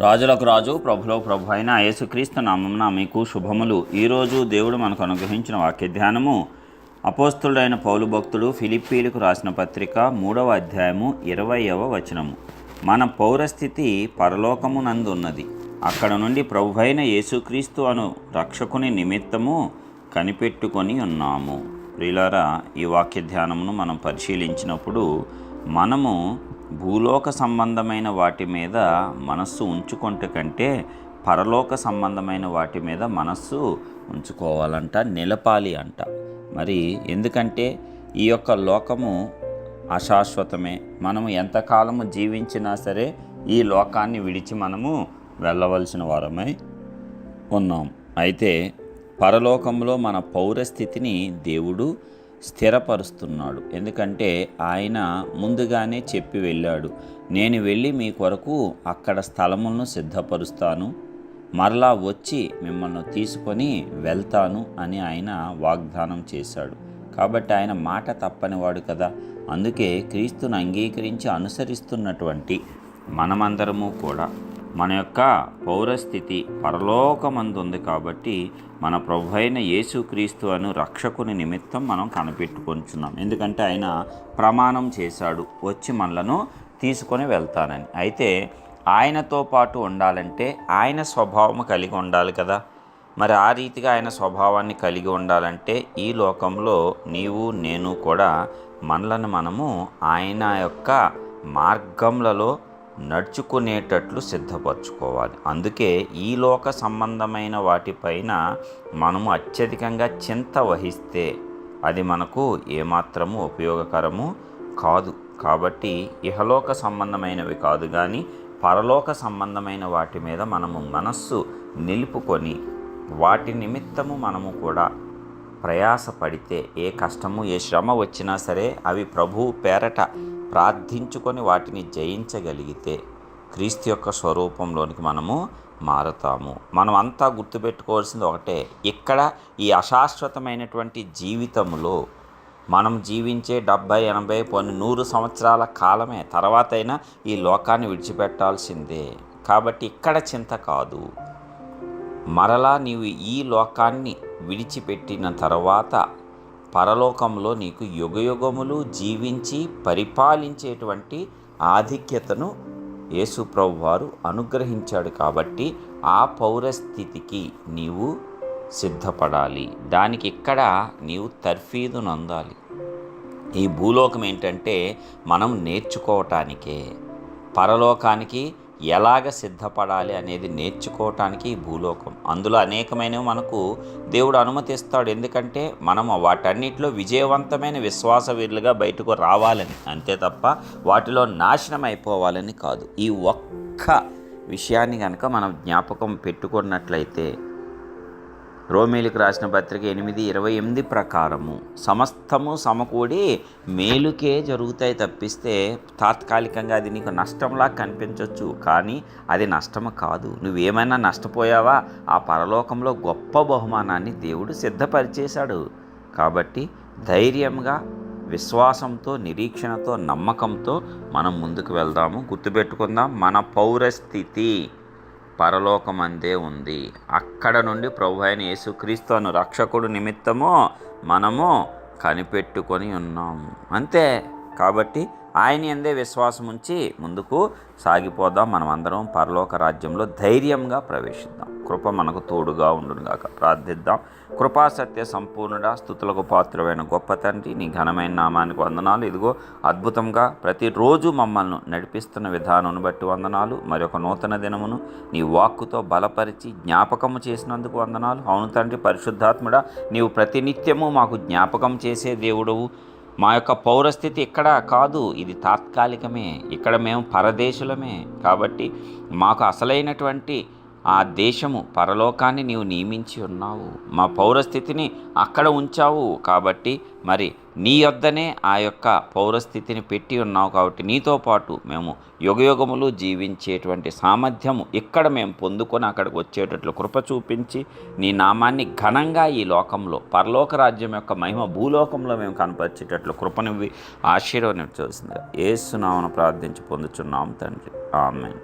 రాజులకు రాజు ప్రభులకు ప్రభు అయిన యేసుక్రీస్తు నామమున మీకు శుభములు. ఈరోజు దేవుడు మనకు అనుగ్రహించిన వాక్య ధ్యానము అపోస్తులుడైన పౌలు భక్తుడు ఫిలిప్పీలకు రాసిన పత్రిక 3వ అధ్యాయము 20వ వచనము. మన పౌరస్థితి పరలోకమునందు ఉన్నది. అక్కడ నుండి ప్రభు అయిన యేసుక్రీస్తు అను రక్షకుని నిమిత్తము కనిపెట్టుకొని ఉన్నాము. ప్రియులారా, ఈ వాక్య ధ్యానమును మనం పరిశీలించినప్పుడు మనము భూలోక సంబంధమైన వాటి మీద మనస్సు ఉంచుకుంటే కంటే పరలోక సంబంధమైన వాటి మీద మనస్సు ఉంచుకోవాలంట, నిలపాలి అంట. మరి ఎందుకంటే ఈ యొక్క లోకము అశాశ్వతమే. మనము ఎంతకాలము జీవించినా సరే ఈ లోకాన్ని విడిచి మనము వెళ్ళవలసిన వారమై ఉన్నాం. అయితే పరలోకంలో మన పౌరస్థితిని దేవుడు స్థిరపరుస్తున్నాడు. ఎందుకంటే ఆయన ముందుగానే చెప్పి వెళ్ళాడు, నేను వెళ్ళి మీ కొరకు అక్కడ స్థలములను సిద్ధపరుస్తాను, మరలా వచ్చి మిమ్మల్ని తీసుకొని వెళ్తాను అని ఆయన వాగ్దానం చేశాడు. కాబట్టి ఆయన మాట తప్పనివాడు కదా. అందుకే క్రీస్తును అంగీకరించి అనుసరిస్తున్నటువంటి మనమందరము కూడా మన యొక్క పౌరస్థితి పరలోకమందు ఉంది. కాబట్టి మన ప్రభు అయిన యేసుక్రీస్తు అను రక్షకుని నిమిత్తం మనం కనిపెట్టుకొంచున్నాం. ఎందుకంటే ఆయన ప్రమాణం చేశాడు, వచ్చి మనలను తీసుకొని వెళ్తానని. అయితే ఆయనతో పాటు ఉండాలంటే ఆయన స్వభావం కలిగి ఉండాలి కదా. మరి ఆ రీతిగా ఆయన స్వభావాన్ని కలిగి ఉండాలంటే ఈ లోకంలో నీవు నేను కూడా మనము ఆయన యొక్క మార్గములలో నడుచుకునేటట్లు సిద్ధపరచుకోవాలి. అందుకే ఈ లోక సంబంధమైన వాటిపైన మనము అత్యధికంగా చింత వహిస్తే అది మనకు ఏమాత్రము ఉపయోగకరము కాదు. కాబట్టి ఇహలోక సంబంధమైనవి కాదు కానీ పరలోక సంబంధమైన వాటి మీద మనము మనస్సు నిలుపుకొని వాటి నిమిత్తము మనము కూడా ప్రయాసపడితే ఏ కష్టము ఏ శ్రమ వచ్చినా సరే అవి ప్రభువు పేరట ప్రార్థించుకొని వాటిని జయించగలిగితే క్రీస్తు యొక్క స్వరూపంలోనికి మనము మారతాము. మనం అంతా గుర్తుపెట్టుకోవాల్సింది ఒకటే, ఇక్కడ ఈ అశాశ్వతమైనటువంటి జీవితంలో మనం జీవించే 70, 80, 100 సంవత్సరాల కాలమే. తర్వాత అయినా ఈ లోకాన్ని విడిచిపెట్టాల్సిందే. కాబట్టి ఇక్కడ చింత కాదు. మరలా నీవు ఈ లోకాన్ని విడిచిపెట్టిన తర్వాత పరలోకంలో నీకు యుగయుగములు జీవించి పరిపాలించేటువంటి ఆధిక్యతను యేసు ప్రభువు వారు అనుగ్రహించాడు. కాబట్టి ఆ పౌరస్థితికి నీవు సిద్ధపడాలి. దానికి ఇక్కడ నీవు తర్ఫీదును అందాలి. ఈ భూలోకం ఏంటంటే మనం నేర్చుకోవటానికే. పరలోకానికి ఎలాగ సిద్ధపడాలి అనేది నేర్చుకోవటానికి ఈ భూలోకం. అందులో అనేకమైనవి మనకు దేవుడు అనుమతిస్తాడు. ఎందుకంటే మనం వాటన్నిటిలో విజయవంతమైన విశ్వాసవీరులుగా బయటకు రావాలని, అంతే తప్ప వాటిలో నాశనం అయిపోవాలని కాదు. ఈ ఒక్క విషయాన్ని కనుక మనం జ్ఞాపకం పెట్టుకున్నట్లయితే రోమీలకు రాసిన పత్రిక 8:28 ప్రకారము సమస్తము సమకూడి మేలుకే జరుగుతాయి తప్పిస్తే తాత్కాలికంగా అది నీకు నష్టంలా కనిపించవచ్చు, కానీ అది నష్టము కాదు. నువ్వేమైనా నష్టపోయావా? ఆ పరలోకంలో గొప్ప బహుమానాన్ని దేవుడు సిద్ధపరిచేశాడు. కాబట్టి ధైర్యంగా, విశ్వాసంతో, నిరీక్షణతో, నమ్మకంతో మనం ముందుకు వెళ్దాము. గుర్తుపెట్టుకుందాం, మన పౌరస్థితి పరలోకమందే ఉంది. అక్కడ నుండి ప్రభు అయిన యేసుక్రీస్తు అను రక్షకుడు నిమిత్తము మనము కనిపెట్టుకొని ఉన్నాము. అంతే. కాబట్టి ఆయన యందే విశ్వాసం ఉంచి ముందుకు సాగిపోదాం. మనం అందరం పరలోక రాజ్యంలో ధైర్యంగా ప్రవేశిద్దాం. కృప మనకు తోడుగా ఉండునుగాక. ప్రార్థిద్దాం. కృపా సత్య సంపూర్ణుడా, స్తుతులకు పాత్రమైన గొప్ప తండ్రి, నీ ఘనమైన నామానికి వందనాలు. ఇదిగో అద్భుతంగా ప్రతిరోజు మమ్మల్ని నడిపిస్తున్న విధానం బట్టి వందనాలు. మరి ఒక నూతన దినమును నీ వాక్కుతో బలపరిచి జ్ఞాపకము చేసినందుకు వందనాలు. అవును తండ్రి, పరిశుద్ధాత్ముడా, నీవు ప్రతినిత్యము మాకు జ్ఞాపకం చేసే దేవుడవు. మా యొక్క పౌరస్థితి ఇక్కడ కాదు, ఇది తాత్కాలికమే. ఇక్కడ మేము పరదేశులమే. కాబట్టి మాకు అసలైనటువంటి ఆ దేశము పరలోకాన్ని నీవు నియమించి ఉన్నావు. మా పౌరస్థితిని అక్కడ ఉంచావు. కాబట్టి మరి నీ యొద్దనే ఆ యొక్క పౌరస్థితిని పెట్టి ఉన్నావు. కాబట్టి నీతో పాటు మేము యుగయుగములు జీవించేటువంటి సామర్థ్యము ఇక్కడ మేము పొందుకొని అక్కడికి వచ్చేటట్లు కృప చూపించి నీ నామాన్ని ఘనంగా ఈ లోకంలో పరలోక రాజ్యం యొక్క మహిమ భూలోకంలో మేము కనపరిచేటట్లు కృపనివ్వి ఆశీర్వదించవలసిందిగా యేసు నామమున ప్రార్థించి పొందుచున్నాం తండ్రి. ఆమేన్.